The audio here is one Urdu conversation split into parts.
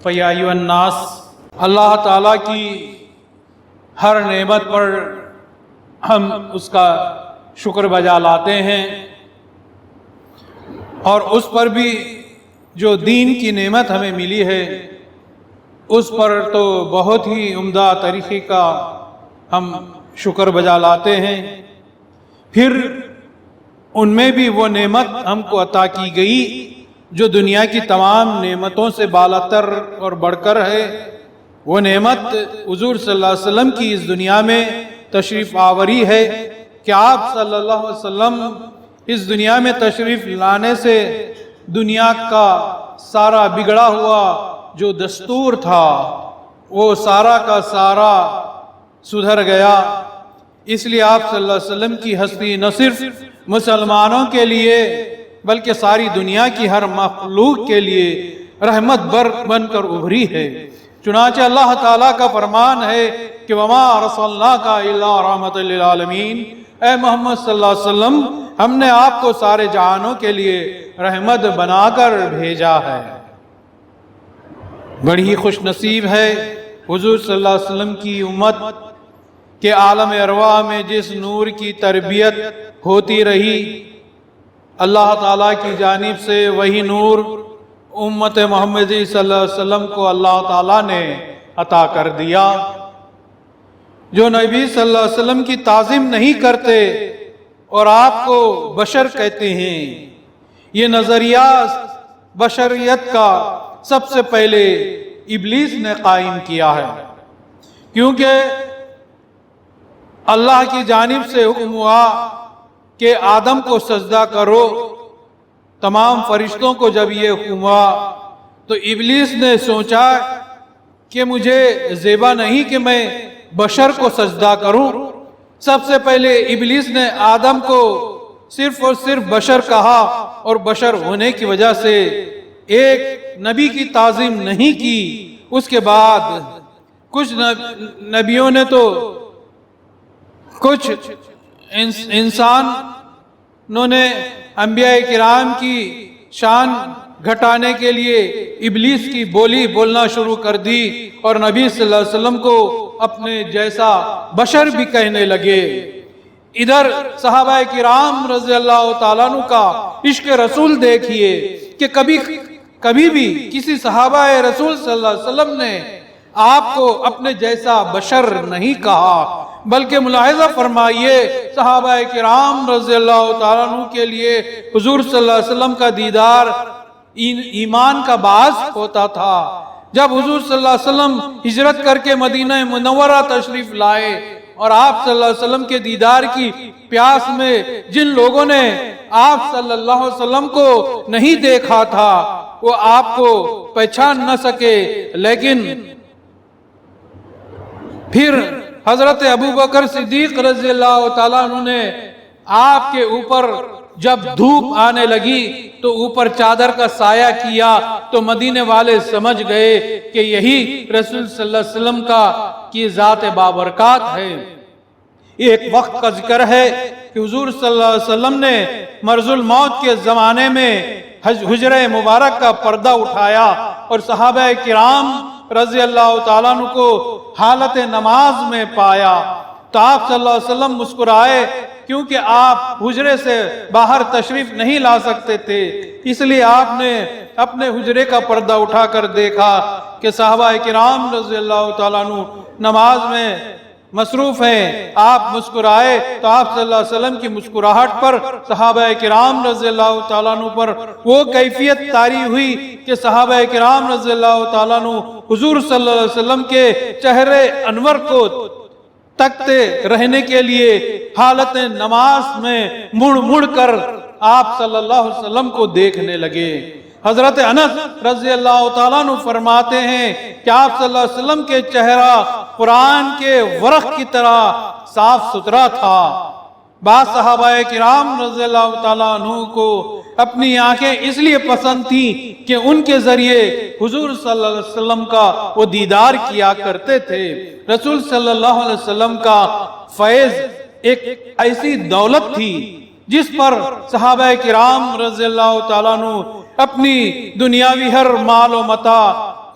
فیا ایھا الناس، اللہ تعالیٰ کی ہر نعمت پر ہم اس کا شکر بجا لاتے ہیں، اور اس پر بھی جو دین کی نعمت ہمیں ملی ہے اس پر تو بہت ہی عمدہ طریقے کا ہم شکر بجا لاتے ہیں۔ پھر ان میں بھی وہ نعمت ہم کو عطا کی گئی جو دنیا کی تمام نعمتوں سے بالاتر اور بڑھ کر ہے، وہ نعمت حضور صلی اللہ علیہ وسلم کی اس دنیا میں تشریف آوری ہے کہ آپ صلی اللہ علیہ وسلم اس دنیا میں تشریف لانے سے دنیا کا سارا بگڑا ہوا جو دستور تھا وہ سارا کا سارا سدھر گیا۔ اس لیے آپ صلی اللہ علیہ وسلم کی ہستی نہ صرف مسلمانوں کے لیے بلکہ ساری دنیا کی ہر مخلوق کے لیے رحمت بن کر ابھری ہے۔ چنانچہ اللہ تعالیٰ کا فرمان ہے کہ وَمَا أَرْسَلْنَاكَ إِلَّا رَحْمَةً لِّلْعَالَمِينَ، اے محمد صلی اللہ علیہ وسلم، ہم نے آپ کو سارے جہانوں کے لیے رحمت بنا کر بھیجا ہے۔ بڑی ہی خوش نصیب ہے حضور صلی اللہ علیہ وسلم کی امت کہ عالم ارواح میں جس نور کی تربیت ہوتی رہی، اللہ تعالیٰ کی جانب سے وہی نور امت محمدی صلی اللہ علیہ وسلم کو اللہ تعالیٰ نے عطا کر دیا۔ جو نبی صلی اللہ علیہ وسلم کی تعظیم نہیں کرتے اور آپ کو بشر کہتے ہیں، یہ نظریہ بشریت کا سب سے پہلے ابلیس نے قائم کیا ہے، کیونکہ اللہ کی جانب سے حکم ہوا کہ آدم کو سجدہ کرو۔ تمام فرشتوں کو جب یہ حکم ہوا تو ابلیس نے سوچا کہ مجھے زیبا نہیں کہ میں بشر کو سجدہ کروں۔ سب سے پہلے ابلیس نے آدم کو صرف اور صرف بشر کہا، اور بشر ہونے کی وجہ سے ایک نبی کی تعظیم نہیں کی۔ اس کے بعد کچھ نبیوں نے تو کچھ انسانوں نے انبیاء کرام کی شان گھٹانے کے لیے ابلیس کی بولی بولنا شروع کر دی، اور نبی صلی اللہ علیہ وسلم کو اپنے جیسا بشر بھی کہنے لگے۔ ادھر صحابہ کرام رضی اللہ تعالیٰ عنہ کا عشق رسول دیکھیے کہ کبھی بھی کسی صحابہ رسول صلی اللہ علیہ وسلم نے آپ کو اپنے جیسا بشر نہیں کہا، بلکہ ملاحظہ فرمائیے صحابہ کرام رضی اللہ تعالیٰ عنہ کے لیے حضور صلی اللہ علیہ وسلم کا دیدار ایمان کا باعث ہوتا تھا۔ جب حضور صلی اللہ علیہ وسلم ہجرت کر کے مدینہ منورہ تشریف لائے اور آپ صلی اللہ علیہ وسلم کے دیدار کی پیاس میں جن لوگوں نے آپ صلی اللہ علیہ وسلم کو نہیں دیکھا تھا وہ آپ کو پہچان نہ سکے، لیکن پھر حضرت ابوبکر صدیق رضی اللہ تعالیٰ عنہ نے آپ کے اوپر جب دھوپ آنے لگی تو اوپر چادر کا سایہ کیا تو مدینے والے سمجھ گئے کہ یہی رسول صلی اللہ علیہ وسلم کی ذات بابرکات ہے۔ ایک وقت کا ذکر ہے کہ حضور صلی اللہ علیہ وسلم نے مرض الموت کے زمانے میں حجرہ مبارک کا پردہ اٹھایا اور صحابہ کرام رضی اللہ تعالیٰ عنہ کو حالت نماز میں پایا تو آپ صلی اللہ علیہ وسلم مسکرائے، کیونکہ آپ حجرے سے باہر تشریف نہیں لا سکتے تھے، اس لیے آپ نے اپنے حجرے کا پردہ اٹھا کر دیکھا کہ صحابہ کرام رضی اللہ تعالیٰ عنہ نماز میں مصروف ہیں۔ آپ مسکرائے تو آپ صلی اللہ علیہ وسلم کی مسکراہٹ پر صحابہ کرام رضی اللہ تعالیٰ عنہ پر وہ کیفیت طاری ہوئی کہ صحابہ کرام رضی اللہ تعالیٰ عنہ حضور صلی اللہ علیہ وسلم کے چہرے انور کو تکتے رہنے کے لیے حالت نماز میں مڑ مڑ کر آپ صلی اللہ علیہ وسلم کو دیکھنے لگے۔ حضرت انس رضی اللہ تعالیٰ عنہ فرماتے ہیں کہ آپ صلی اللہ علیہ وسلم کے چہرہ قرآن کے ورق کی طرح صاف ستھرا تھا۔ بعض صحابہ کرام رضی اللہ تعالیٰ عنہ کو اپنی آنکھیں اس لیے پسند تھیں کہ ان کے ذریعے حضور صلی اللہ علیہ وسلم کا وہ دیدار کیا کرتے تھے۔ رسول صلی اللہ علیہ وسلم کا فیض ایک ایسی دولت تھی جس پر صحابہ کرام رضی اللہ تعالیٰ عنہ اپنی دنیاوی ہر مال و متاع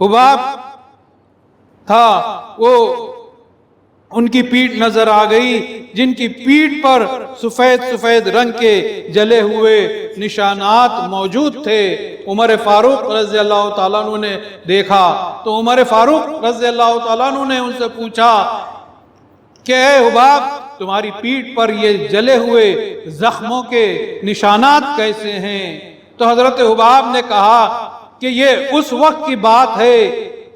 حباب تھا وہ ان کی پیٹھ نظر آ گئی، جن کی پیٹھ پر سفید سفید رنگ کے جلے ہوئے نشانات موجود تھے۔ عمر فاروق رضی اللہ تعالیٰ عنہ نے دیکھا تو عمر فاروق رضی اللہ تعالیٰ عنہ نے ان سے پوچھا کہ اے حباب، تمہاری پیٹھ پر یہ جلے ہوئے زخموں کے نشانات کیسے ہیں؟ تو حضرت حباب نے کہا کہ یہ اس وقت کی بات ہے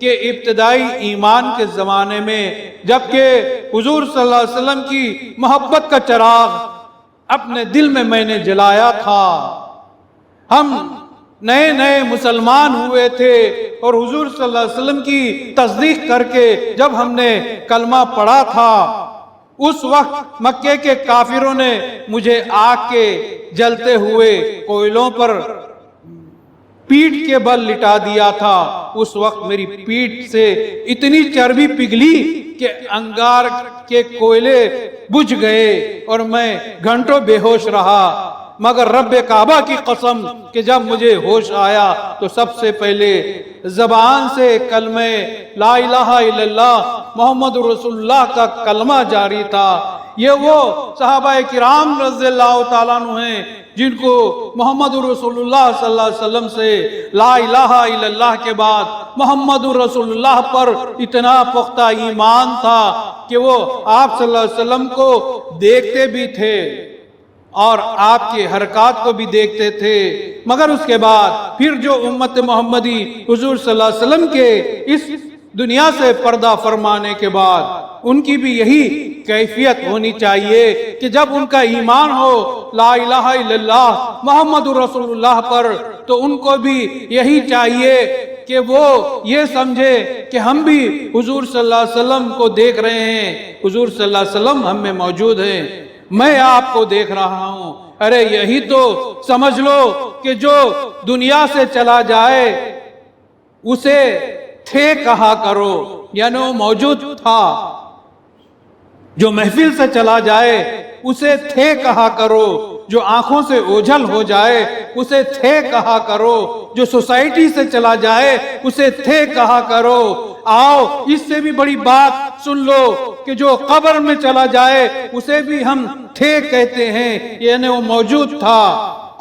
کہ ابتدائی ایمان کے زمانے میں جبکہ حضور صلی اللہ علیہ وسلم کی محبت کا چراغ اپنے دل میں نے جلایا تھا، ہم نئے نئے مسلمان ہوئے تھے اور حضور صلی اللہ علیہ وسلم کی تصدیق کر کے جب ہم نے کلمہ پڑھا تھا، اس وقت مکے کے کافروں نے مجھے آگ کے جلتے ہوئے کوئلوں پر پیٹھ کے بل لٹا دیا تھا۔ اس وقت میری پیٹھ سے اتنی چربی پگھلی کہ انگار کے کوئلے بجھ گئے اور میں گھنٹوں بے ہوش رہا، مگر رب کعبہ کی قسم کہ جب مجھے ہوش آیا تو سب سے پہلے زبان سے کلمہ لا الہ الا اللہ محمد رسول اللہ کا کلمہ جاری تھا۔ یہ وہ صحابہ کرام رضی اللہ تعالیٰ عنہ ہیں جن کو محمد رسول اللہ صلی اللہ علیہ وسلم سے لا الہ الا اللہ کے بعد محمد رسول اللہ پر اتنا پختہ ایمان تھا کہ وہ آپ صلی اللہ علیہ وسلم کو دیکھتے بھی تھے اور آپ کے حرکات کو بھی دیکھتے تھے، مگر اس کے بعد پھر جو امت محمدی حضور صلی اللہ علیہ وسلم کے اس دنیا سے پردہ فرمانے کے بعد ان کی بھی یہی کیفیت ہونی چاہیے کہ جب ان کا ایمان ہو لا الہ الا اللہ محمد رسول اللہ پر تو ان کو بھی یہی چاہیے کہ وہ یہ سمجھے کہ ہم بھی حضور صلی اللہ علیہ وسلم کو دیکھ رہے ہیں، حضور صلی اللہ علیہ وسلم ہم میں موجود ہیں، میں آپ کو دیکھ رہا ہوں۔ ارے یہی تو سمجھ لو کہ جو دنیا سے چلا جائے اسے تھے کہا کرو، یعنی وہ موجود تھا۔ جو محفل سے چلا جائے اسے تھے کہا کرو، جو آنکھوں سے اوجھل ہو جائے اسے تھے کہا کرو، جو سوسائٹی سے چلا جائے اسے تھے کہا کرو۔ آؤ اس سے بھی بڑی بات سن لو کہ جو قبر میں چلا جائے اسے بھی ہم تھے کہتے ہیں، یعنی وہ موجود تھا،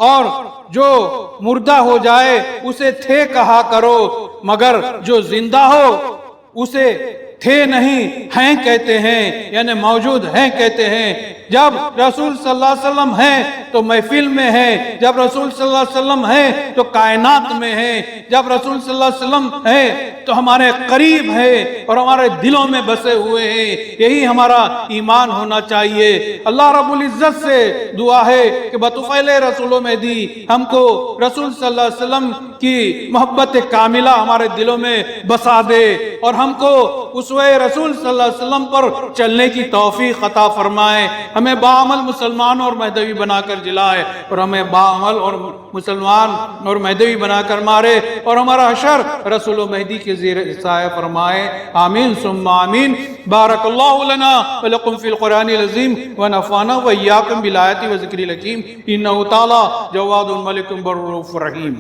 اور جو مردہ ہو جائے اسے تھے کہا کرو، مگر جو زندہ ہو اسے تھے نہیں ہیں کہتے ہیں، یعنی موجود ہیں کہتے ہیں۔ جب رسول صلی اللہ علیہ وسلم ہیں تو محفل میں ہیں، جب رسول صلی اللہ علیہ وسلم ہیں تو کائنات میں ہیں، جب رسول صلی اللہ علیہ وسلم ہیں تو ہمارے قریب ہیں اور ہمارے دلوں میں بسے ہوئے ہیں۔ یہی ہمارا ایمان ہونا چاہیے۔ اللہ رب العزت سے دعا ہے کہ بطفیل رسول مہدی ہم کو رسول صلی اللہ علیہ وسلم کی محبت کاملہ ہمارے دلوں میں بسا دے اور ہم کو اسوہ رسول صلی اللہ علیہ وسلم پر چلنے کی توفیق عطا فرمائے، ہمیں باعمل مسلمان اور مہدوی بنا کر جلائے اور ہمیں باعمل اور مسلمان اور مہدوی بنا کر مارے اور ہمارا حشر رسول و مہدی کے زیر سایہ فرمائے، آمین ثم آمین۔ بارک اللہ لنا ولکم فی القرآن العظیم ونفعنا وإیاکم بالآیات و ذکر الحکیم، انہ تعالی جواد ملک بر رؤوف رحیم۔